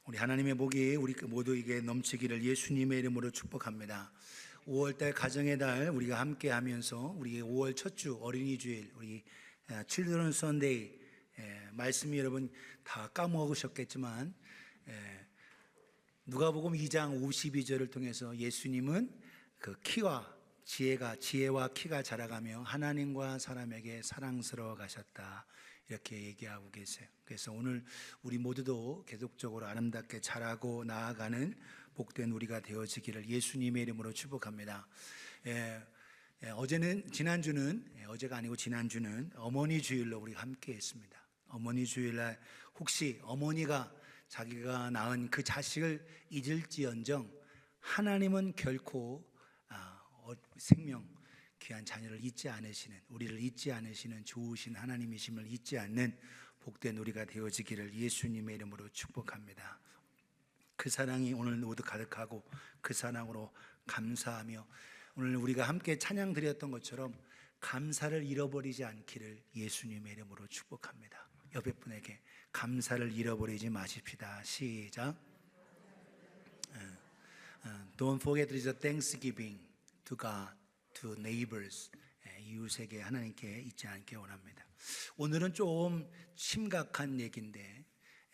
우리 하나님의 복이 우리 모두에게 넘치기를 예수님의 이름으로 축복합니다. 5월달 가정의 달 우리가 함께 하면서 우리 5월 첫 주 어린이 주일 우리 칠드런 선데이 말씀이 여러분 다 까먹으셨겠지만 누가복음 2장 52절을 통해서 예수님은 그 지혜와 키가 자라가며 하나님과 사람에게 사랑스러워 가셨다, 이렇게 얘기하고 계세요. 그래서 오늘 우리 모두도 계속적으로 아름답게 자라고 나아가는 복된 우리가 되어지기를 예수님의 이름으로 축복합니다. 어제가 아니고 지난주는 어머니 주일로 우리가 함께 했습니다. 어머니 주일날 혹시 어머니가 자기가 낳은 그 자식을 잊을지언정 하나님은 결코 생명 귀한 자녀를 잊지 않으시는, 우리를 잊지 않으시는 좋으신 하나님이심을 잊지 않는 복된 우리가 되어지기를 예수님의 이름으로 축복합니다. 그 사랑이 오늘 모두 가득하고 그 사랑으로 감사하며 오늘 우리가 함께 찬양 드렸던 것처럼 감사를 잃어버리지 않기를 예수님의 이름으로 축복합니다. 옆에 분에게 감사를 잃어버리지 마십시다. 시작. Don't forget the Thanksgiving to God, to neighbors. 이웃에게 하나님께 잊지 않게 원합니다. 오늘은 좀 심각한 얘기인데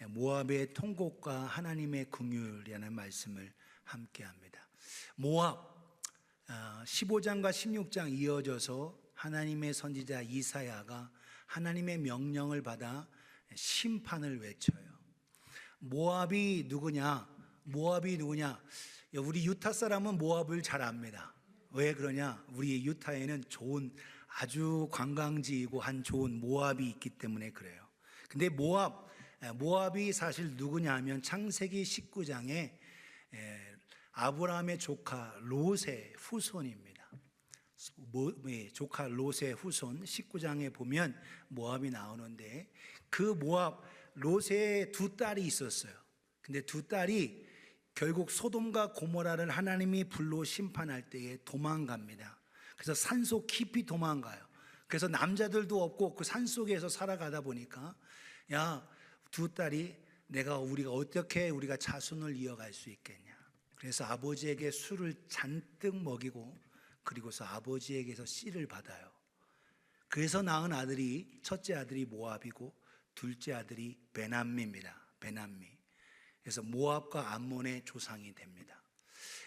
모압의 통곡과 하나님의 긍휼이라는 말씀을 함께 합니다. 모압 15장과 16장 이어져서 하나님의 선지자 이사야가 하나님의 명령을 받아 심판을 외쳐요. 모압이 누구냐? 우리 유타 사람은 모압을 잘 압니다. 왜 그러냐? 우리 유타에는 좋은 아주 관광지이고 한 좋은 모압이 있기 때문에 그래요. 근데 모압이 사실 누구냐 하면 창세기 19장에 아브라함의 조카 롯의 후손입니다. 조카 롯의 후손 19장에 보면 모압이 나오는데 그 모압 롯의 두 딸이 있었어요. 근데 두 딸이 결국 소돔과 고모라를 하나님이 불로 심판할 때에 도망갑니다. 그래서 산속 깊이 도망가요. 그래서 남자들도 없고 그 산속에서 살아가다 보니까 두 딸이 우리가 자손을 이어갈 수 있겠냐. 그래서 아버지에게 술을 잔뜩 먹이고 그리고서 아버지에게서 씨를 받아요. 그래서 낳은 아들이 첫째 아들이 모압이고 둘째 아들이 베남미입니다. 베남미. 그래서 모압과 암몬의 조상이 됩니다.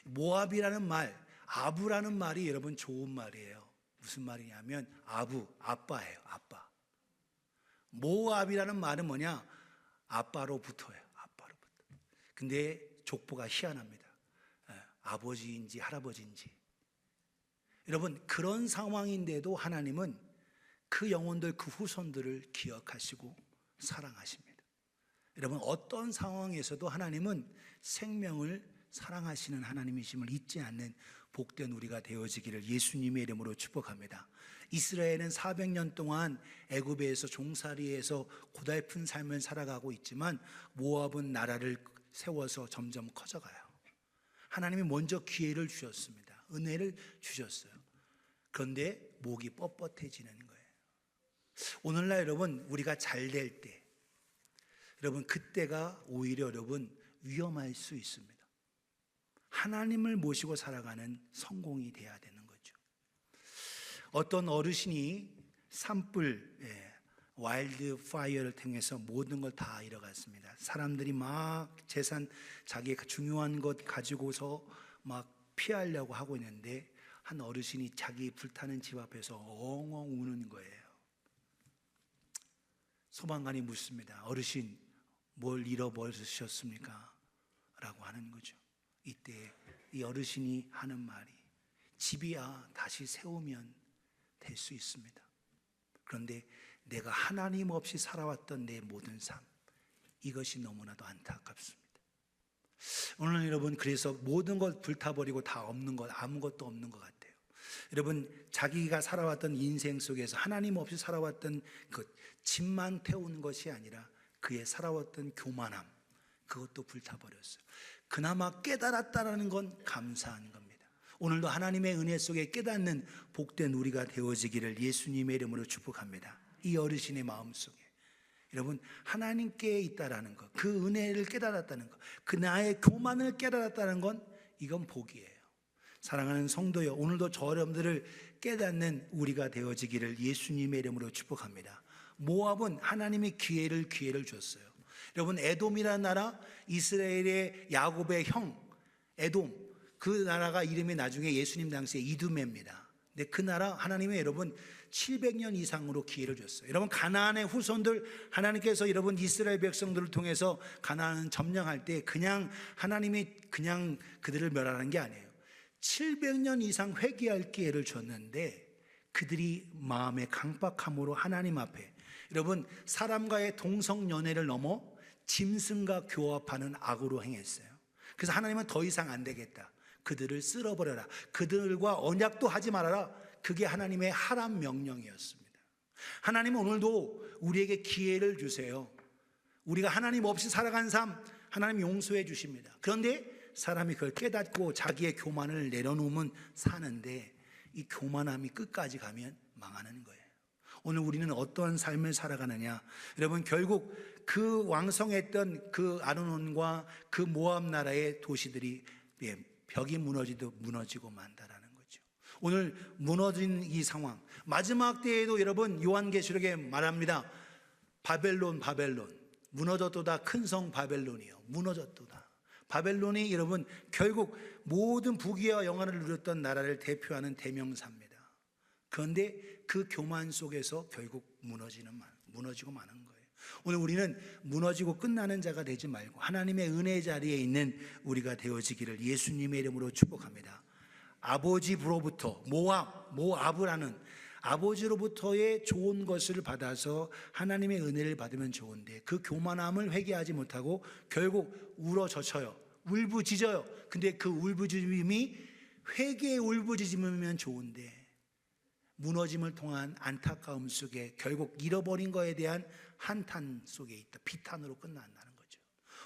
모압이라는 말, 아부라는 말이 여러분 좋은 말이에요. 무슨 말이냐면 아빠예요. 아빠. 모압이라는 말은 뭐냐? 아빠로부터예요. 아빠로부터. 근데 족보가 희한합니다. 아버지인지 할아버지인지. 여러분 그런 상황인데도 하나님은 그 영혼들, 그 후손들을 기억하시고 사랑하십니다. 여러분 어떤 상황에서도 하나님은 생명을 사랑하시는 하나님이심을 잊지 않는 복된 우리가 되어지기를 예수님의 이름으로 축복합니다. 이스라엘은 400년 동안 애굽에서 종살이에서 고달픈 삶을 살아가고 있지만 모압은 나라를 세워서 점점 커져가요. 하나님이 먼저 기회를 주셨습니다. 은혜를 주셨어요. 그런데 목이 뻣뻣해지는 거예요. 오늘날 여러분 우리가 잘 될 때, 여러분 그때가 오히려 여러분 위험할 수 있습니다. 하나님을 모시고 살아가는 성공이 돼야 되는 거죠. 어떤 어르신이 산불, 와일드 파이어를 통해서 모든 걸 다 잃어갔습니다. 사람들이 막 재산, 자기의 중요한 것 가지고서 막 피하려고 하고 있는데 한 어르신이 자기 불타는 집 앞에서 엉엉 우는 거예요. 소방관이 묻습니다. 어르신, 뭘 잃어버리셨습니까? 라고 하는 거죠. 이때 이 어르신이 하는 말이 집이야 다시 세우면 될 수 있습니다. 그런데 내가 하나님 없이 살아왔던 내 모든 삶, 이것이 너무나도 안타깝습니다. 오늘 여러분 그래서 모든 걸 불타버리고 다 없는 것, 아무것도 없는 것 같아요. 여러분 자기가 살아왔던 인생 속에서 하나님 없이 살아왔던 그 집만 태우는 것이 아니라 그의 살아왔던 교만함, 그것도 불타버렸어요. 그나마 깨달았다라는 건 감사한 겁니다. 오늘도 하나님의 은혜 속에 깨닫는 복된 우리가 되어지기를 예수님의 이름으로 축복합니다. 이 어르신의 마음속에 여러분, 하나님께 있다라는 것, 그 은혜를 깨달았다는 것, 그 나의 교만을 깨달았다는 건 이건 복이에요. 사랑하는 성도여, 오늘도 저 여러분들을 깨닫는 우리가 되어지기를 예수님의 이름으로 축복합니다. 모압은 하나님이 기회를 줬어요. 여러분, 에돔이라는 나라, 이스라엘의 야곱의 형 에돔, 그 나라가 이름이 나중에 예수님 당시에 이두메입니다. 근데 그 나라 하나님이 여러분 700년 이상으로 기회를 줬어요. 여러분, 가나안의 후손들, 하나님께서 여러분 이스라엘 백성들을 통해서 가나안을 점령할 때 그냥 하나님이 그냥 그들을 멸하는 게 아니에요. 700년 이상 회개할 기회를 줬는데 그들이 마음의 강박함으로 하나님 앞에, 여러분, 사람과의 동성연애를 넘어 짐승과 교합하는 악으로 행했어요. 그래서 하나님은 더 이상 안 되겠다, 그들을 쓸어버려라, 그들과 언약도 하지 말아라. 그게 하나님의 하람 명령이었습니다. 하나님은 오늘도 우리에게 기회를 주세요. 우리가 하나님 없이 살아간 삶 하나님 용서해 주십니다. 그런데 사람이 그걸 깨닫고 자기의 교만을 내려놓으면 사는데, 이 교만함이 끝까지 가면 망하는 거예요. 오늘 우리는 어떠한 삶을 살아가느냐? 여러분, 결국 그 왕성했던 그 아르논과 그 모압 나라의 도시들이 벽이 무너지고 만다라는 거죠. 오늘 무너진 이 상황, 마지막 때에도 여러분 요한계시록에 말합니다. 바벨론 무너졌도다. 큰 성 바벨론이요, 무너졌도다. 바벨론이 여러분 결국 모든 부귀와 영화를 누렸던 나라를 대표하는 대명사입니다. 그런데 그 교만 속에서 결국 무너지고 마는 거예요. 오늘 우리는 무너지고 끝나는 자가 되지 말고 하나님의 은혜 자리에 있는 우리가 되어지기를 예수님의 이름으로 축복합니다. 아버지로부터 모압이라는 아버지로부터의 좋은 것을 받아서 하나님의 은혜를 받으면 좋은데, 그 교만함을 회개하지 못하고 결국 울어젖혀요, 울부짖어요. 근데 그 울부짖음이 회개의 울부짖음이면 좋은데 무너짐을 통한 안타까움 속에 결국 잃어버린 것에 대한 한탄 속에 있다, 비탄으로 끝난다는 거죠.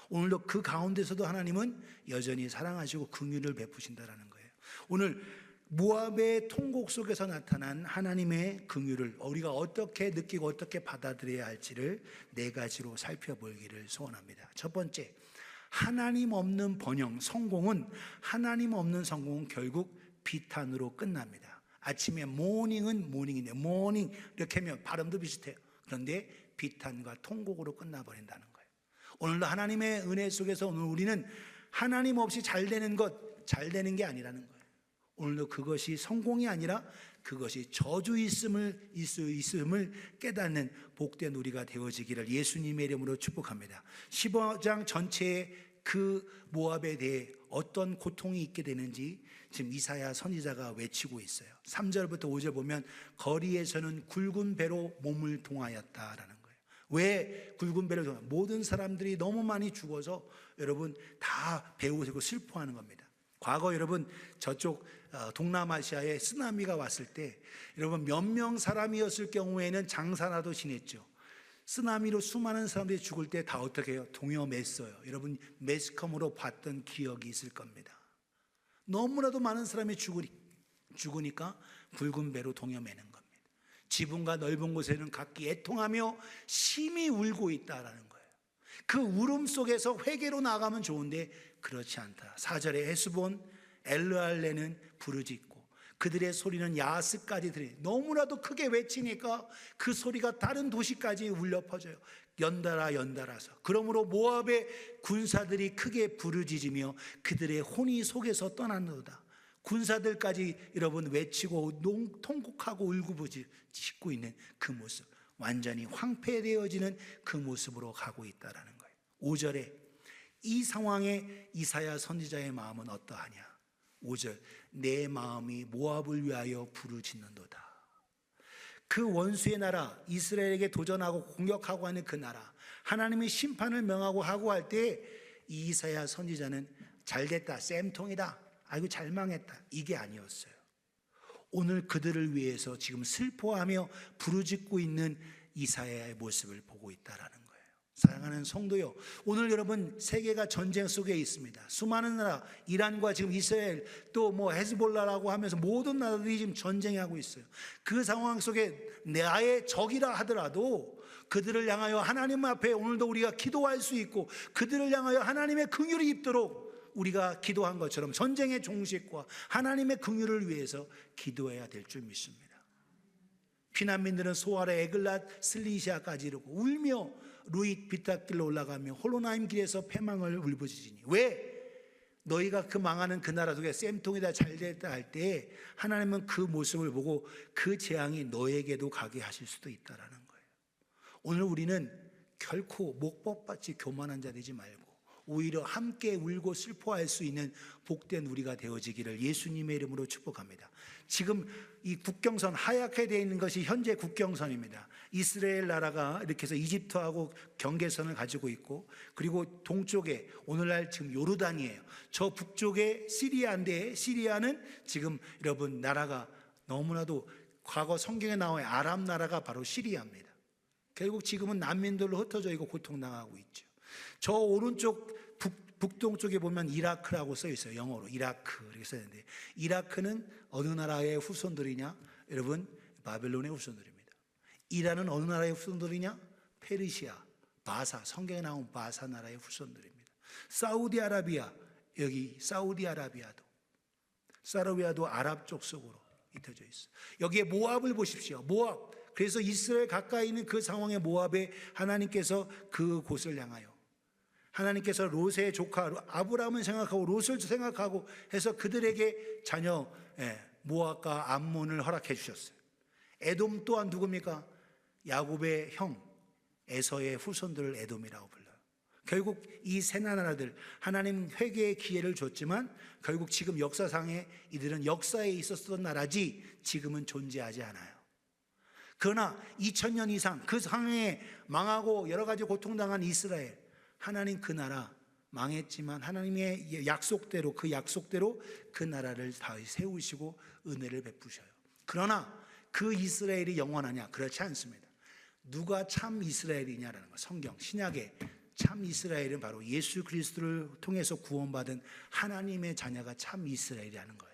오늘도 그 가운데서도 하나님은 여전히 사랑하시고 긍휼을 베푸신다라는 거예요. 오늘 모압의 통곡 속에서 나타난 하나님의 긍휼을 우리가 어떻게 느끼고 어떻게 받아들여야 할지를 4가지로 살펴보기를 소원합니다. 첫 번째, 하나님 없는 번영, 하나님 없는 성공은 결국 비탄으로 끝납니다. 아침에 모닝인데 모닝 이렇게 하면 발음도 비슷해요. 그런데 비탄과 통곡으로 끝나버린다는 거예요. 오늘도 하나님의 은혜 속에서 오늘 우리는 하나님 없이 잘 되는 게 아니라는 거예요. 오늘도 그것이 성공이 아니라 그것이 저주 있음을 깨닫는 복된 우리가 되어지기를 예수님의 이름으로 축복합니다. 15장 전체에 그 모압에 대해 어떤 고통이 있게 되는지 지금 이사야 선지자가 외치고 있어요. 3절부터 5절 보면 거리에서는 굵은 배로 몸을 동하였다라는 거예요. 왜 굵은 배로 동하냐? 모든 사람들이 너무 많이 죽어서 여러분 다 배우고 슬퍼하는 겁니다. 과거 여러분 저쪽 동남아시아에 쓰나미가 왔을 때 여러분 몇 명 사람이었을 경우에는 장사라도 지냈죠. 쓰나미로 수많은 사람들이 죽을 때 다 어떻게 해요? 동요맸어요. 여러분 매스컴으로 봤던 기억이 있을 겁니다. 너무나도 많은 사람이 죽으니까 굵은 배로 동요매는 겁니다. 지붕과 넓은 곳에는 각기 애통하며 심히 울고 있다라는 거예요. 그 울음 속에서 회개로 나가면 좋은데 그렇지 않다. 4절에 헤스본 엘르알레는 부르짖고 그들의 소리는 야스까지 들리, 너무나도 크게 외치니까 그 소리가 다른 도시까지 울려 퍼져요. 연달아서. 그러므로 모압의 군사들이 크게 부르짖으며 그들의 혼이 속에서 떠났노다. 군사들까지 여러분 외치고 통곡하고 울고짖고 있는 그 모습, 완전히 황폐되어지는 그 모습으로 가고 있다라는 거예요. 5절에 이 상황에 이사야 선지자의 마음은 어떠하냐? 5절, 내 마음이 모압을 위하여 부르짖는도다. 그 원수의 나라 이스라엘에게 도전하고 공격하고 하는 그 나라, 하나님의 심판을 명하고 하고 할 때 이사야 선지자는 잘됐다, 쌤통이다, 아이고 잘 망했다, 이게 아니었어요. 오늘 그들을 위해서 지금 슬퍼하며 부르짖고 있는 이사야의 모습을 보고 있다라는 거예요. 사랑하는 성도요, 오늘 여러분 세계가 전쟁 속에 있습니다. 수많은 나라, 이란과 지금 이스라엘 또 뭐 헤즈볼라라고 하면서 모든 나라들이 지금 전쟁하고 있어요. 그 상황 속에 나의 적이라 하더라도 그들을 향하여 하나님 앞에 오늘도 우리가 기도할 수 있고, 그들을 향하여 하나님의 긍휼이 입도록 우리가 기도한 것처럼 전쟁의 종식과 하나님의 긍휼을 위해서 기도해야 될 줄 믿습니다. 피난민들은 소아레, 에글랏, 슬리시아까지 이르고 울며 루잇 비탈길로 올라가며 홀로나임 길에서 패망을 울부짖으니, 왜? 너희가 그 망하는 그 나라 속에 쌤통이다 잘됐다 할 때 하나님은 그 모습을 보고 그 재앙이 너에게도 가게 하실 수도 있다라는 거예요. 오늘 우리는 결코 목법같이 교만한 자 되지 말고 오히려 함께 울고 슬퍼할 수 있는 복된 우리가 되어지기를 예수님의 이름으로 축복합니다. 지금 이 국경선 하얗게 되어 있는 것이 현재 국경선입니다. 이스라엘 나라가 이렇게 해서 이집트하고 경계선을 가지고 있고, 그리고 동쪽에 오늘날 지금 요르단이에요. 저 북쪽에 시리아인데, 시리아는 지금 여러분 나라가 너무나도 과거 성경에 나와요. 아람 나라가 바로 시리아입니다. 결국 지금은 난민들로 흩어져 있고 고통당하고 있죠. 저 오른쪽 북동쪽에 보면 이라크라고 써 있어요. 영어로 이라크 이렇게 써있는데, 이라크는 어느 나라의 후손들이냐? 여러분, 바벨론의 후손들입니다. 이란은 어느 나라의 후손들이냐? 페르시아, 바사, 성경에 나온 바사 나라의 후손들입니다. 사우디아라비아, 여기 사우디아라비아도 아랍 쪽 속으로 흩어져 있어요. 여기에 모압을 보십시오. 모압. 그래서 이스라엘 가까이 있는 그 상황의 모압에 하나님께서 그 곳을 향하여, 하나님께서 롯의 조카 아브라함을 생각하고 롯을 생각하고 해서 그들에게 자녀 모압과 암몬을 허락해 주셨어요. 에돔 또한 누굽니까? 야곱의 형 에서의 후손들을 에돔이라고 불러요. 결국 이 세 나라들 하나님 회개의 기회를 줬지만 결국 지금 역사상에 이들은 역사에 있었던 나라지 지금은 존재하지 않아요. 그러나 2000년 이상 그 상황에 망하고 여러 가지 고통당한 이스라엘, 하나님 그 나라 망했지만 하나님의 약속대로 그 나라를 다시 세우시고 은혜를 베푸셔요. 그러나 그 이스라엘이 영원하냐? 그렇지 않습니다. 누가 참 이스라엘이냐라는 거, 성경 신약에 참 이스라엘은 바로 예수 그리스도를 통해서 구원받은 하나님의 자녀가 참 이스라엘이라는 거예요.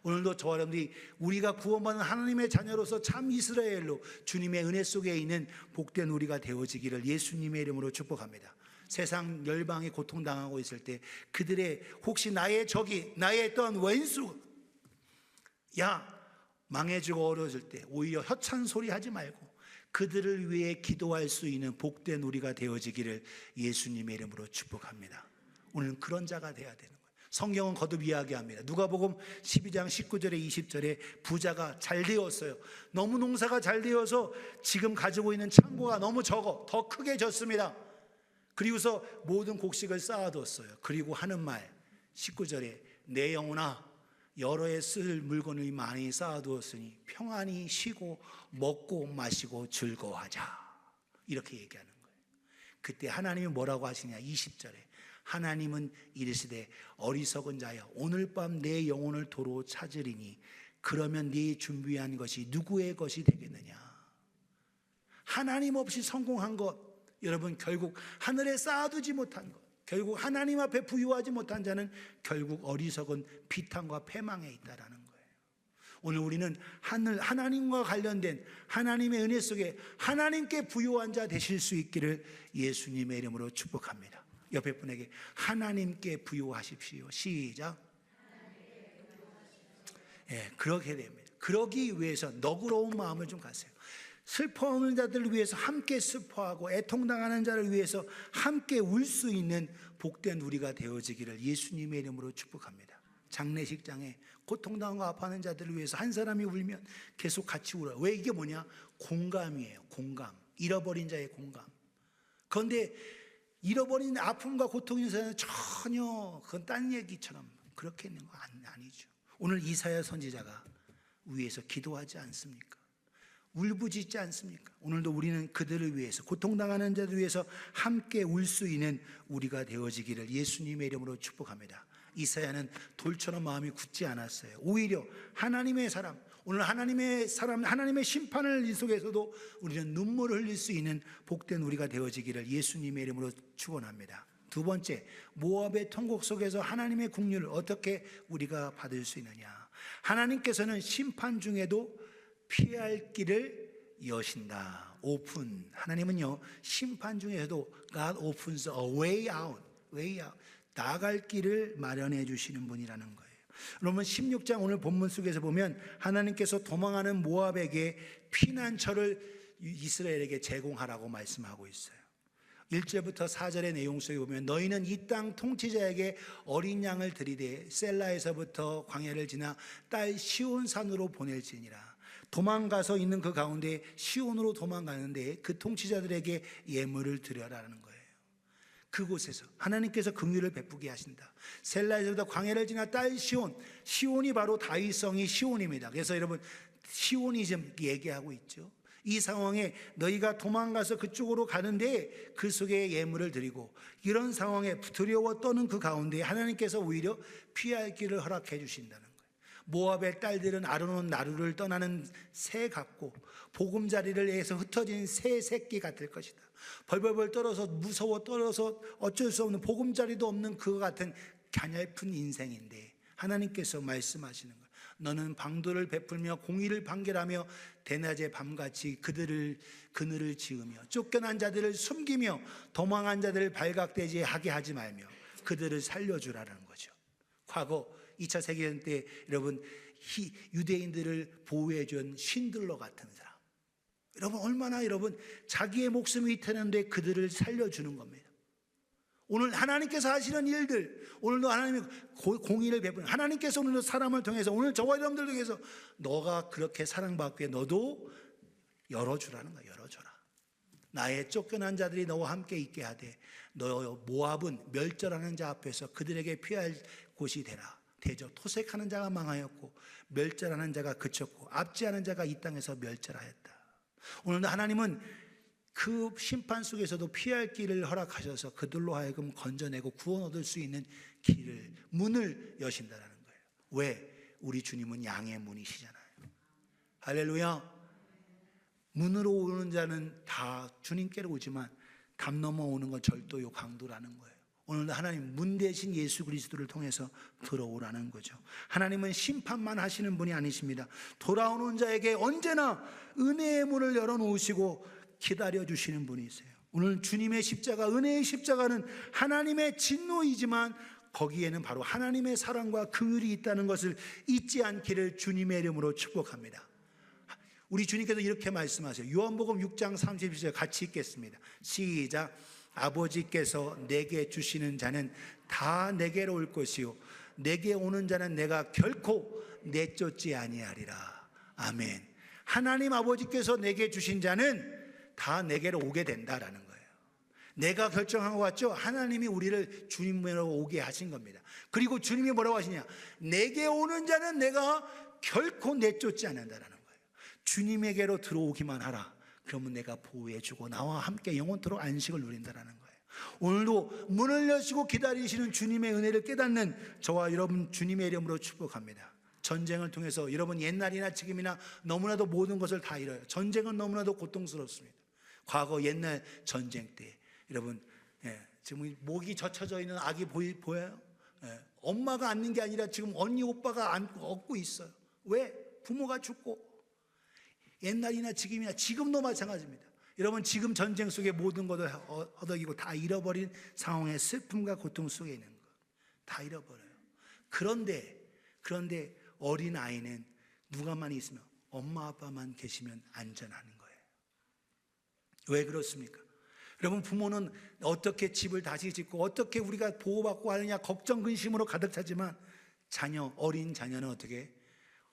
오늘도 저와 여러분들이 우리가 구원받은 하나님의 자녀로서 참 이스라엘로 주님의 은혜 속에 있는 복된 우리가 되어지기를 예수님의 이름으로 축복합니다. 세상 열방이 고통당하고 있을 때 그들의 혹시 나의 적이, 나의 어떤 원수, 망해지고 어려워질 때 오히려 협찬 소리 하지 말고 그들을 위해 기도할 수 있는 복된 우리가 되어지기를 예수님의 이름으로 축복합니다. 오늘은 그런 자가 되어야 되는 거예요. 성경은 거듭 이야기합니다. 누가복음 12장 19절에 20절에 부자가 잘 되었어요. 너무 농사가 잘 되어서 지금 가지고 있는 창고가 너무 적어 더 크게 졌습니다. 그리고서 모든 곡식을 쌓아뒀어요. 그리고 하는 말 19절에 내 영혼아 여러 해 쓸 물건을 많이 쌓아두었으니 평안히 쉬고 먹고 마시고 즐거워하자, 이렇게 얘기하는 거예요. 그때 하나님이 뭐라고 하시냐? 20절에 하나님은 이르시되 어리석은 자여 오늘 밤 내 영혼을 도로 찾으리니 그러면 네 준비한 것이 누구의 것이 되겠느냐? 하나님 없이 성공한 것, 여러분 결국 하늘에 쌓아두지 못한 것, 결국 하나님 앞에 부유하지 못한 자는 결국 어리석은 비탄과 패망에 있다라는 거예요. 오늘 우리는 하나님과 관련된 하나님의 은혜 속에 하나님께 부유한 자 되실 수 있기를 예수님의 이름으로 축복합니다. 옆에 분에게 하나님께 부유하십시오. 시작. 그렇게 됩니다. 그러기 위해서 너그러운 마음을 좀 가세요. 슬퍼하는 자들을 위해서 함께 슬퍼하고 애통당하는 자를 위해서 함께 울 수 있는 복된 우리가 되어지기를 예수님의 이름으로 축복합니다. 장례식장에 고통당하고 아파하는 자들을 위해서 한 사람이 울면 계속 같이 울어요. 왜? 이게 뭐냐? 공감이에요. 공감. 잃어버린 자의 공감. 그런데 잃어버린 아픔과 고통인 사람은 전혀 그건 딴 얘기처럼 그렇게 있는 거 아니죠. 오늘 이사야 선지자가 위해서 기도하지 않습니까? 울부짖지 않습니까? 오늘도 우리는 그들을 위해서, 고통당하는 자들을 위해서 함께 울 수 있는 우리가 되어지기를 예수님의 이름으로 축복합니다. 이사야는 돌처럼 마음이 굳지 않았어요. 오히려 하나님의 사람, 오늘 하나님의 사람, 하나님의 심판을 이 속에서도 우리는 눈물을 흘릴 수 있는 복된 우리가 되어지기를 예수님의 이름으로 축원합니다. 두 번째, 모압의 통곡 속에서 하나님의 긍휼을 어떻게 우리가 받을 수 있느냐. 하나님께서는 심판 중에도 피할 길을 여신다. 오픈. 하나님은요, 심판 중에서도 God opens a way out, way out. 나갈 길을 마련해 주시는 분이라는 거예요. 여러분 16장 오늘 본문 속에서 보면 하나님께서 도망하는 모압에게 피난처를 이스라엘에게 제공하라고 말씀하고 있어요. 1절부터 4절의 내용 속에 보면 너희는 이 땅 통치자에게 어린 양을 들이되 셀라에서부터 광야를 지나 딸 시온산으로 보낼지니라. 도망가서 있는 그 가운데 시온으로 도망가는데 그 통치자들에게 예물을 드려라는 거예요. 그곳에서 하나님께서 긍휼을 베푸게 하신다. 셀라에서부터 광야를 지나 딸 시온, 시온이 바로 다윗성이 시온입니다. 그래서 여러분 시온이 지금 얘기하고 있죠. 이 상황에 너희가 도망가서 그쪽으로 가는데 그 속에 예물을 드리고 이런 상황에 두려워 떠는 그 가운데 하나님께서 오히려 피할 길을 허락해 주신다는 거예요. 모압의 딸들은 아르논 나루를 떠나는 새 같고 보금자리를 위해서 흩어진 새 새끼 같을 것이다. 벌벌벌 떨어서 무서워 떨어서 어쩔 수 없는 보금자리도 없는 그와 같은 가냘픈 인생인데 하나님께서 말씀하시는 거예요. 너는 방도를 베풀며 공의를 판결하며 대낮에 밤같이 그늘을 지으며 쫓겨난 자들을 숨기며 도망한 자들을 발각되지 하게 하지 말며 그들을 살려주라는 거죠. 과거 2차 세계대전 때 여러분 유대인들을 보호해 준 신들러 같은 사람, 여러분 얼마나 여러분 자기의 목숨이 위태는데 그들을 살려주는 겁니다. 오늘 하나님께서 하시는 일들, 오늘도 하나님의 공의를 베푸는 하나님께서 오늘도 사람을 통해서 오늘 저와 여러분들 통해서 너가 그렇게 사랑받기에 너도 열어주라는 거야. 열어줘라. 나의 쫓겨난 자들이 너와 함께 있게 하되 너 모압은 멸절하는 자 앞에서 그들에게 피할 곳이 되라. 대저 토색하는 자가 망하였고 멸절하는 자가 그쳤고 압제하는 자가 이 땅에서 멸절하였다. 오늘도 하나님은 그 심판 속에서도 피할 길을 허락하셔서 그들로 하여금 건져내고 구원 얻을 수 있는 길을, 문을 여신다라는 거예요. 왜? 우리 주님은 양의 문이시잖아요. 할렐루야. 문으로 오는 자는 다 주님께로 오지만 담 넘어 오는 건 절도요 강도라는 거예요. 오늘도 하나님 문 대신 예수 그리스도를 통해서 들어오라는 거죠. 하나님은 심판만 하시는 분이 아니십니다. 돌아오는 자에게 언제나 은혜의 문을 열어놓으시고 기다려주시는 분이세요. 오늘 주님의 십자가, 은혜의 십자가는 하나님의 진노이지만 거기에는 바로 하나님의 사랑과 긍휼이 있다는 것을 잊지 않기를 주님의 이름으로 축복합니다. 우리 주님께서 이렇게 말씀하세요. 요한복음 6장 32절 같이 읽겠습니다. 시작. 아버지께서 내게 주시는 자는 다 내게로 올 것이요 내게 오는 자는 내가 결코 내쫓지 아니하리라. 아멘. 하나님 아버지께서 내게 주신 자는 다 내게로 오게 된다라는 거예요. 내가 결정한 것 같죠? 하나님이 우리를 주님으로 오게 하신 겁니다. 그리고 주님이 뭐라고 하시냐? 내게 오는 자는 내가 결코 내쫓지 않는다라는 거예요. 주님에게로 들어오기만 하라. 그러면 내가 보호해주고 나와 함께 영원토록 안식을 누린다라는 거예요. 오늘도 문을 여시고 기다리시는 주님의 은혜를 깨닫는 저와 여러분 주님의 이름으로 축복합니다. 전쟁을 통해서 여러분 옛날이나 지금이나 너무나도 모든 것을 다 잃어요. 전쟁은 너무나도 고통스럽습니다. 과거 옛날 전쟁 때 여러분 지금 목이 젖혀져 있는 아기 보여요? 엄마가 안는 게 아니라 지금 언니 오빠가 업고 있어요. 왜? 부모가 죽고. 옛날이나 지금이나 지금도 마찬가지입니다. 여러분 지금 전쟁 속에 모든 것을 허덕이고 다 잃어버린 상황의 슬픔과 고통 속에 있는 것 다 잃어버려요. 그런데 어린 아이는 누가만 있으면 엄마 아빠만 계시면 안전한 거예요. 왜 그렇습니까? 여러분 부모는 어떻게 집을 다시 짓고 어떻게 우리가 보호받고 하느냐 걱정 근심으로 가득 차지만 어린 자녀는 어떻게?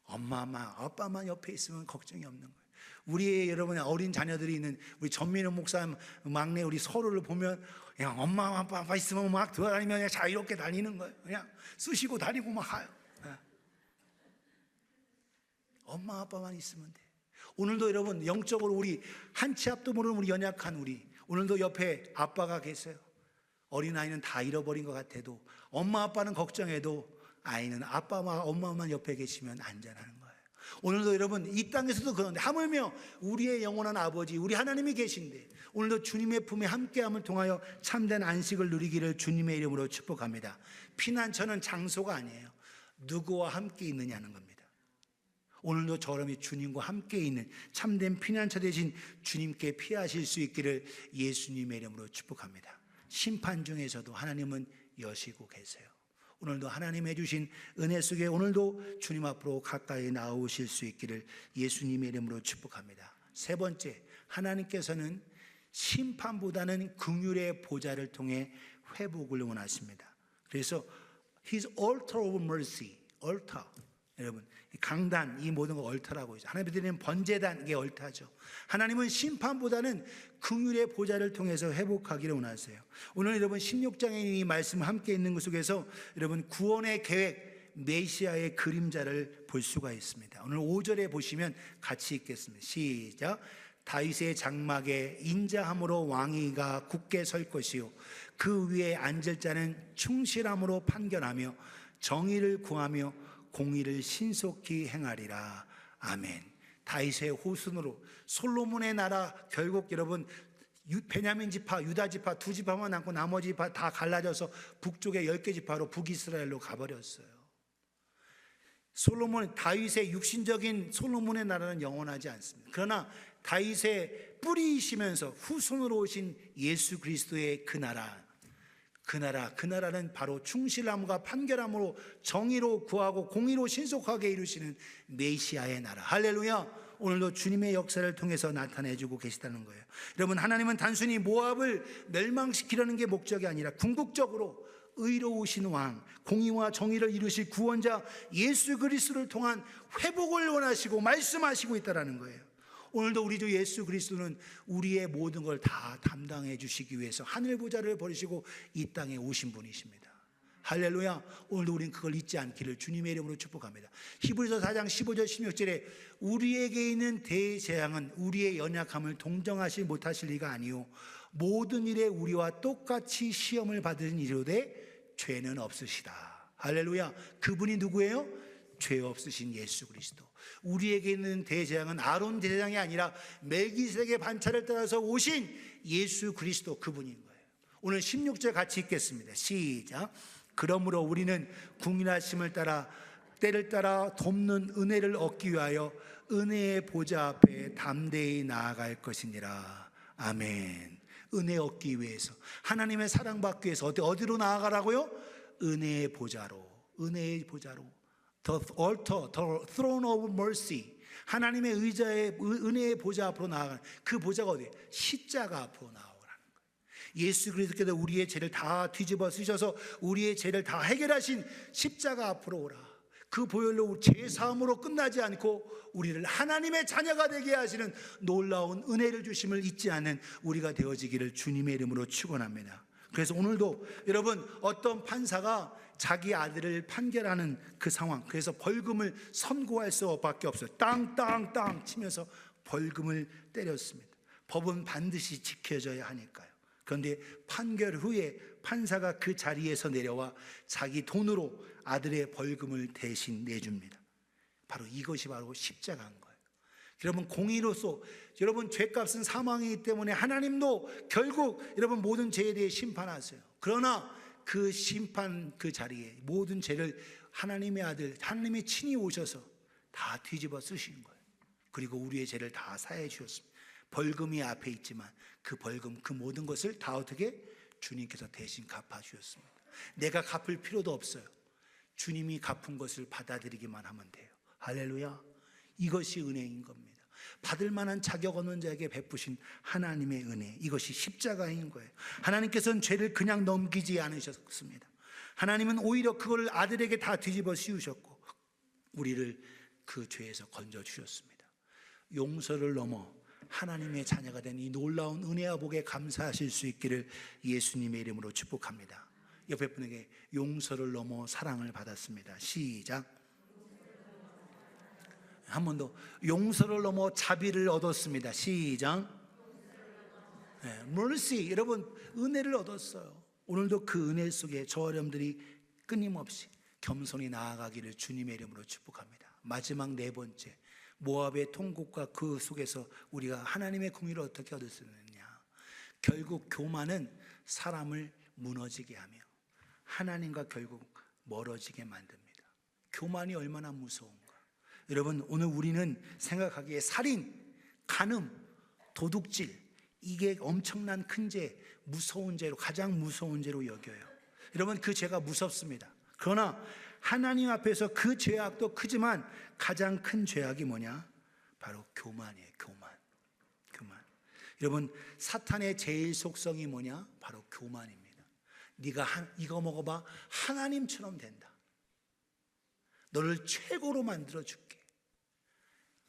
엄마만 아빠만 옆에 있으면 걱정이 없는 거예요. 우리 여러분의 어린 자녀들이 있는 우리 전민호 목사 막내 우리 서로를 보면 그냥 엄마 아빠 있으면 막 돌아다니면 그냥 자유롭게 다니는 거예요. 그냥 쑤시고 다니고 막 가요. 엄마 아빠만 있으면 돼. 오늘도 여러분 영적으로 우리 한 치 앞도 모르는 우리 연약한 우리 오늘도 옆에 아빠가 계세요. 어린아이는 다 잃어버린 것 같아도 엄마 아빠는 걱정해도 아이는 아빠와 엄마만 옆에 계시면 안전한 거예요. 오늘도 여러분 이 땅에서도 그런데 하물며 우리의 영원한 아버지 우리 하나님이 계신데 오늘도 주님의 품에 함께함을 통하여 참된 안식을 누리기를 주님의 이름으로 축복합니다. 피난처는 장소가 아니에요. 누구와 함께 있느냐는 겁니다. 오늘도 저러면 주님과 함께 있는 참된 피난처 되신 주님께 피하실 수 있기를 예수님의 이름으로 축복합니다. 심판 중에서도 하나님은 여시고 계세요. 오늘도 하나님의 주신 은혜 속에 오늘도 주님 앞으로 가까이 나오실 수 있기를 예수님의 이름으로 축복합니다. 세 번째, 하나님께서는 심판보다는 긍휼의 보좌를 통해 회복을 원하십니다. 그래서 His altar of mercy, altar, 여러분 강단, 이 모든 걸 얼터라고 하죠. 하나님이 드리는 번제단, 이게 얼터죠. 하나님은 심판보다는 긍휼의 보좌를 통해서 회복하기를 원하세요. 오늘 여러분 16장에 이 말씀 함께 있는 것 속에서 여러분 구원의 계획, 메시아의 그림자를 볼 수가 있습니다. 오늘 5절에 보시면 같이 읽겠습니다. 시작. 다윗의 장막에 인자함으로 왕위가 굳게 설 것이요 그 위에 앉을 자는 충실함으로 판결하며 정의를 구하며 공의를 신속히 행하리라. 아멘. 다윗의 호순으로 솔로몬의 나라 결국 여러분 베냐민 지파, 유다 지파 두 지파만 남고 나머지 지파 다 갈라져서 북쪽의 10개 지파로 북이스라엘로 가버렸어요. 솔로몬, 다윗의 육신적인 솔로몬의 나라는 영원하지 않습니다. 그러나 다윗의 뿌리이시면서 후손으로 오신 예수 그리스도의 그 나라는 바로 충실함과 판결함으로 정의로 구하고 공의로 신속하게 이루시는 메시아의 나라. 할렐루야. 오늘도 주님의 역사를 통해서 나타내주고 계시다는 거예요. 여러분, 하나님은 단순히 모압을 멸망시키려는 게 목적이 아니라 궁극적으로 의로우신 왕, 공의와 정의를 이루실 구원자 예수 그리스도를 통한 회복을 원하시고 말씀하시고 있다는 거예요. 오늘도 우리 주 예수 그리스도는 우리의 모든 걸 다 담당해 주시기 위해서 하늘 보좌를 버리시고 이 땅에 오신 분이십니다. 할렐루야. 오늘도 우리는 그걸 잊지 않기를 주님의 이름으로 축복합니다. 히브리서 4장 15절 16절에 우리에게 있는 대재앙은 우리의 연약함을 동정하지 못하실 리가 아니요 모든 일에 우리와 똑같이 시험을 받으신 이로되 죄는 없으시다. 할렐루야. 그분이 누구예요? 죄 없으신 예수 그리스도. 우리에게 있는 대재앙은 아론 대재앙이 아니라 멜기세덱의 반차를 따라서 오신 예수 그리스도 그분인 거예요. 오늘 16절 같이 읽겠습니다. 시작. 그러므로 우리는 국민하심을 따라 때를 따라 돕는 은혜를 얻기 위하여 은혜의 보좌 앞에 담대히 나아갈 것이니라. 아멘. 은혜 얻기 위해서, 하나님의 사랑받기 위해서 어디로 나아가라고요? 은혜의 보좌로. 은혜의 보좌로. The altar, the throne of mercy. 하나님의 의자의 은혜의 보좌 앞으로 나아가는 그 보좌가 어디예요? 십자가 앞으로 나아오라는 거예요. 예수 그리스도께서 우리의 죄를 다 뒤집어 쓰셔서 우리의 죄를 다 해결하신 십자가 앞으로 오라. 그 보혈로 죄 사함으로 끝나지 않고 우리를 하나님의 자녀가 되게 하시는 놀라운 은혜를 주심을 잊지 않는 우리가 되어지기를 주님의 이름으로 축원합니다. 그래서 오늘도 여러분 어떤 판사가 자기 아들을 판결하는 그 상황, 그래서 벌금을 선고할 수밖에 없어요. 땅땅땅 치면서 벌금을 때렸습니다. 법은 반드시 지켜져야 하니까요. 그런데 판결 후에 판사가 그 자리에서 내려와 자기 돈으로 아들의 벌금을 대신 내줍니다. 바로 이것이 바로 십자가인 거예요. 여러분 공의로서 여러분 죄값은 사망이기 때문에 하나님도 결국 여러분 모든 죄에 대해 심판하세요. 그러나 그 심판 그 자리에 모든 죄를 하나님의 아들 하나님이 친히 오셔서 다 뒤집어 쓰신 거예요. 그리고 우리의 죄를 다 사해 주셨습니다. 벌금이 앞에 있지만 그 벌금 그 모든 것을 다 어떻게 주님께서 대신 갚아 주셨습니다. 내가 갚을 필요도 없어요. 주님이 갚은 것을 받아들이기만 하면 돼요. 할렐루야. 이것이 은혜인 겁니다. 받을 만한 자격 없는 자에게 베푸신 하나님의 은혜, 이것이 십자가인 거예요. 하나님께서는 죄를 그냥 넘기지 않으셨습니다. 하나님은 오히려 그걸 아들에게 다 뒤집어 씌우셨고 우리를 그 죄에서 건져주셨습니다. 용서를 넘어 하나님의 자녀가 된 이 놀라운 은혜와 복에 감사하실 수 있기를 예수님의 이름으로 축복합니다. 옆에 분에게 용서를 넘어 사랑을 받았습니다. 시작. 한 번 더. 용서를 넘어 자비를 얻었습니다. 시작. 네, mercy. 여러분 은혜를 얻었어요. 오늘도 그 은혜 속에 저 여러분들이 끊임없이 겸손히 나아가기를 주님의 이름으로 축복합니다. 마지막 네 번째, 모압의 통곡과 그 속에서 우리가 하나님의 공의를 어떻게 얻을 수 있느냐. 결국 교만은 사람을 무너지게 하며 하나님과 결국 멀어지게 만듭니다. 교만이 얼마나 무서운가. 여러분, 오늘 우리는 생각하기에 살인, 간음, 도둑질, 이게 엄청난 큰 죄, 무서운 죄로, 가장 무서운 죄로 여겨요. 여러분, 그 죄가 무섭습니다. 그러나 하나님 앞에서 그 죄악도 크지만 가장 큰 죄악이 뭐냐? 바로 교만이에요. 교만. 여러분, 사탄의 제일 속성이 뭐냐? 바로 교만입니다. 네가 이거 먹어봐, 하나님처럼 된다. 너를 최고로 만들어 줄게.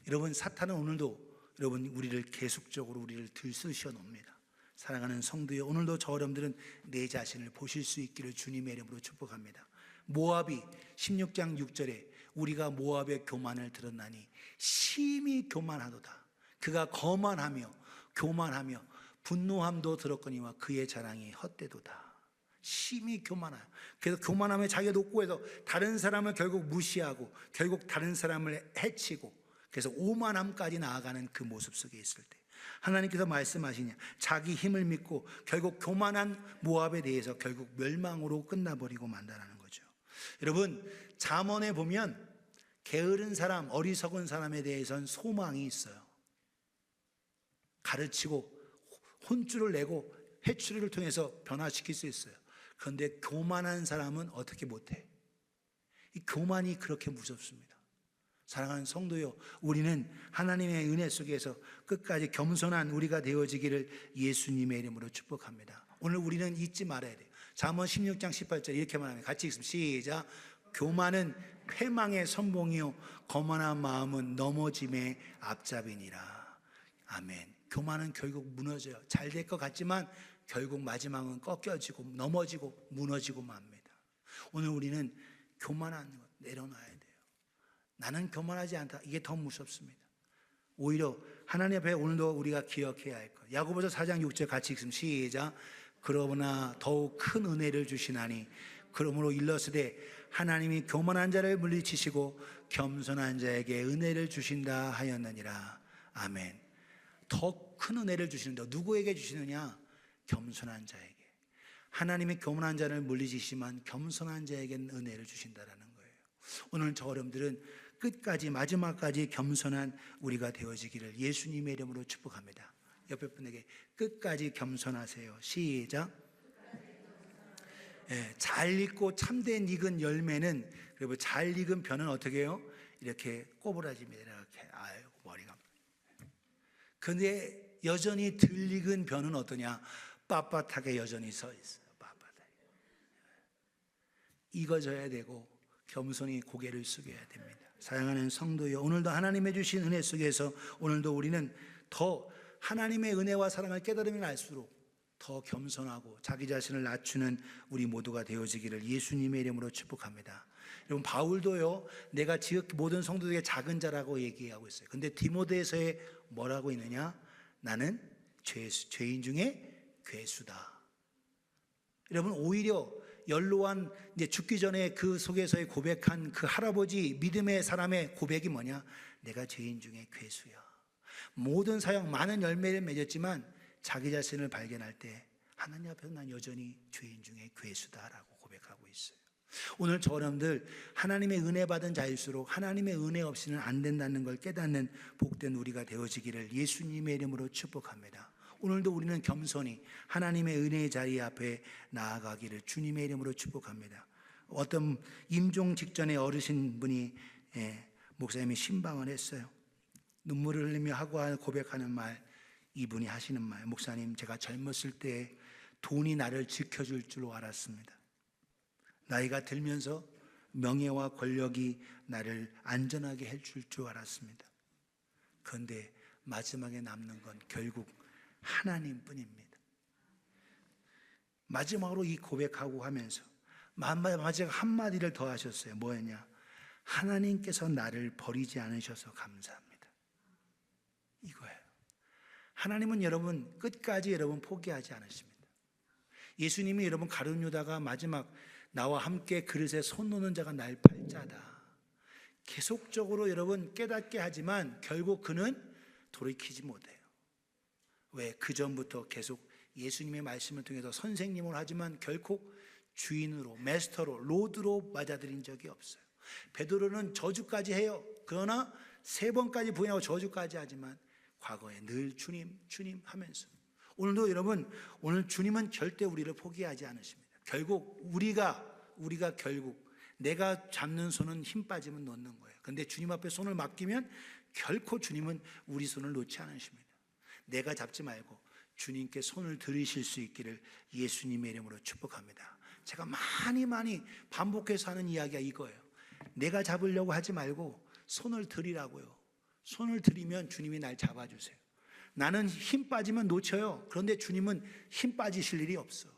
여러분, 사탄은 오늘도 여러분 우리를 계속적으로 우리를 들쑤셔 놉니다. 사랑하는 성도여, 오늘도 저 여러분들은 내 자신을 보실 수 있기를 주님의 이름으로 축복합니다. 모압이 16장 6절에 우리가 모압의 교만을 들었나니 심히 교만하도다. 그가 거만하며 교만하며 분노함도 들었거니와 그의 자랑이 헛되도다. 심히 교만하여. 그래서 교만하며 자기가 높고해서 다른 사람을 결국 무시하고 결국 다른 사람을 해치고 그래서 오만함까지 나아가는 그 모습 속에 있을 때 하나님께서 말씀하시냐, 자기 힘을 믿고 결국 교만한 모압에 대해서 결국 멸망으로 끝나버리고 만다라는 거죠. 여러분, 잠언에 보면 게으른 사람, 어리석은 사람에 대해서는 소망이 있어요. 가르치고 혼쭐을 내고 회추리를 통해서 변화시킬 수 있어요. 그런데 교만한 사람은 어떻게 못해? 이 교만이 그렇게 무섭습니다. 사랑하는 성도요, 우리는 하나님의 은혜 속에서 끝까지 겸손한 우리가 되어지기를 예수님의 이름으로 축복합니다. 오늘 우리는 잊지 말아야 돼요. 잠언 16장 18절 이렇게 말합니다. 같이 읽습니다. 시작. 교만은 패망의 선봉이요 거만한 마음은 넘어짐의 앞잡이니라. 아멘. 교만은 결국 무너져요. 잘 될 것 같지만 결국 마지막은 꺾여지고 넘어지고 무너지고 맙니다. 오늘 우리는 교만한 것 내려놔야 돼요. 나는 교만하지 않다. 이게 더 무섭습니다. 오히려 하나님 앞에 오늘도 우리가 기억해야 할 것. 야고보서 4장 6절 같이 읽습니다. 시작. 그러나 더욱 큰 은혜를 주시나니 그러므로 일러스되 하나님이 교만한 자를 물리치시고 겸손한 자에게 은혜를 주신다 하였느니라. 아멘. 더 큰 은혜를 주시는데 누구에게 주시느냐? 겸손한 자에게. 하나님이 교만한 자를 물리치시지만 겸손한 자에게는 은혜를 주신다라는 거예요. 오늘 저 여러분들은 끝까지 마지막까지 겸손한 우리가 되어지기를 예수님의 이름으로 축복합니다. 옆에 분에게 끝까지 겸손하세요. 시작. 잘 익고 참된 익은 열매는, 그리고 잘 익은 벼는 어떻게 해요? 이렇게 꼬부라집니다. 이렇게. 아이고, 머리가. 근데 여전히 덜 익은 벼는 어떠냐? 빳빳하게 여전히 서 있어요. 빳빳하게. 익어져야 되고 겸손히 고개를 숙여야 됩니다. 사랑하는 성도여, 오늘도 하나님의 주신 은혜 속에서 오늘도 우리는 더 하나님의 은혜와 사랑을 깨달으면 알수록 더 겸손하고 자기 자신을 낮추는 우리 모두가 되어지기를 예수님의 이름으로 축복합니다. 여러분, 바울도요, 내가 지극히 모든 성도들에게 작은 자라고 얘기하고 있어요. 근데 디모데에서에 뭐라고 있느냐? 나는 죄인 중에 괴수다. 여러분, 오히려 연로한 이제 죽기 전에 그 속에서의 고백한 그 할아버지 믿음의 사람의 고백이 뭐냐? 내가 죄인 중에 괴수야. 모든 사역 많은 열매를 맺었지만 자기 자신을 발견할 때 하나님 앞에서 난 여전히 죄인 중에 괴수다라고 고백하고 있어요. 오늘 저 여러분들 하나님의 은혜 받은 자일수록 하나님의 은혜 없이는 안 된다는 걸 깨닫는 복된 우리가 되어지기를 예수님의 이름으로 축복합니다. 오늘도 우리는 겸손히 하나님의 은혜의 자리 앞에 나아가기를 주님의 이름으로 축복합니다. 어떤 임종 직전에 어르신 분이 목사님이 신방을 했어요. 눈물을 흘리며 하고 고백하는 말, 이분이 하시는 말, 목사님, 제가 젊었을 때 돈이 나를 지켜줄 줄 알았습니다. 나이가 들면서 명예와 권력이 나를 안전하게 해줄 줄 알았습니다. 그런데 마지막에 남는 건 결국 하나님뿐입니다. 마지막으로 이 고백하고 하면서 마지막 한마디를 더 하셨어요. 뭐였냐? 하나님께서 나를 버리지 않으셔서 감사합니다. 이거예요. 하나님은 여러분 끝까지 여러분 포기하지 않으십니다. 예수님이 여러분 가룟 유다가 마지막 나와 함께 그릇에 손 놓는 자가 날 팔자다. 계속적으로 여러분 깨닫게 하지만 결국 그는 돌이키지 못해요. 왜? 그 전부터 계속 예수님의 말씀을 통해서 선생님을 하지만 결코 주인으로, 마스터로, 로드로 맞아들인 적이 없어요. 베드로는 저주까지 해요. 그러나 3번까지 부인하고 저주까지 하지만 과거에 늘 주님, 주님 하면서, 오늘도 여러분, 오늘 주님은 절대 우리를 포기하지 않으십니다. 결국 우리가 결국 내가 잡는 손은 힘 빠지면 놓는 거예요. 근데 주님 앞에 손을 맡기면 결코 주님은 우리 손을 놓지 않으십니다. 내가 잡지 말고 주님께 손을 들이실 수 있기를 예수님의 이름으로 축복합니다. 제가 많이 반복해서 하는 이야기가 이거예요. 내가 잡으려고 하지 말고 손을 들이라고요. 손을 들이면 주님이 날 잡아주세요. 나는 힘 빠지면 놓쳐요. 그런데 주님은 힘 빠지실 일이 없어.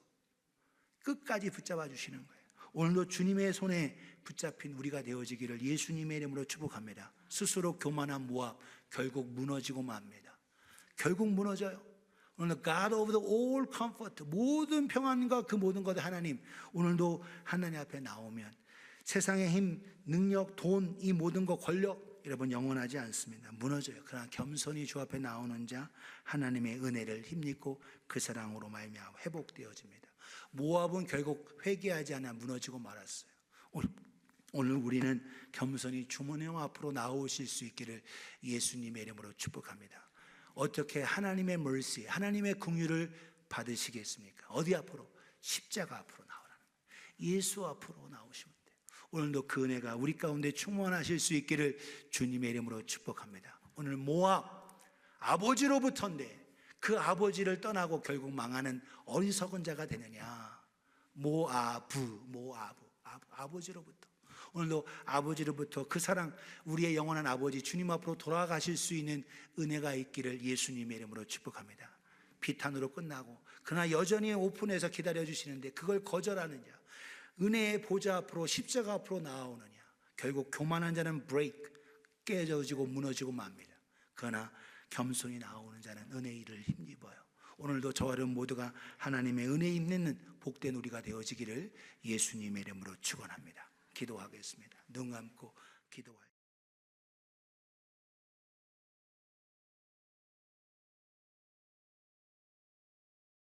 끝까지 붙잡아 주시는 거예요. 오늘도 주님의 손에 붙잡힌 우리가 되어지기를 예수님의 이름으로 축복합니다. 스스로 교만한 모압 결국 무너지고 맙니다. 결국 무너져요. 오늘 God of the all comfort, 모든 평안과 그 모든 것의 하나님, 오늘도 하나님 앞에 나오면 세상의 힘, 능력, 돈, 이 모든 것, 권력, 여러분 영원하지 않습니다. 무너져요. 그러나 겸손히 주 앞에 나오는 자, 하나님의 은혜를 힘입고 그 사랑으로 말미암아 회복되어집니다. 모압은 결국 회개하지 않아 무너지고 말았어요. 오늘 우리는 겸손히 주님 앞으로 나오실 수 있기를 예수님의 이름으로 축복합니다. 어떻게 하나님의 mercy, 하나님의 긍휼을 받으시겠습니까? 어디 앞으로? 십자가 앞으로 나오라는 거예요. 예수 앞으로 나오시면 돼요. 오늘도 그 은혜가 우리 가운데 충만하실 수 있기를 주님의 이름으로 축복합니다. 오늘 모압, 아버지로부터인데 그 아버지를 떠나고 결국 망하는 어리석은 자가 되느냐. 아버지로부터. 오늘도 아버지로부터 그 사랑, 우리의 영원한 아버지 주님 앞으로 돌아가실 수 있는 은혜가 있기를 예수님의 이름으로 축복합니다. 비탄으로 끝나고 그러나 여전히 오픈해서 기다려주시는데 그걸 거절하느냐, 은혜의 보좌 앞으로 십자가 앞으로 나아오느냐. 결국 교만한 자는 브레이크, 깨져지고 무너지고 맙니다. 그러나 겸손히 나오는 자는 은혜의 일을 힘입어요. 오늘도 저와 여러분 모두가 하나님의 은혜에 힘입는 복된 우리가 되어지기를 예수님의 이름으로 축원합니다. 기도하겠습니다. 눈 감고 기도할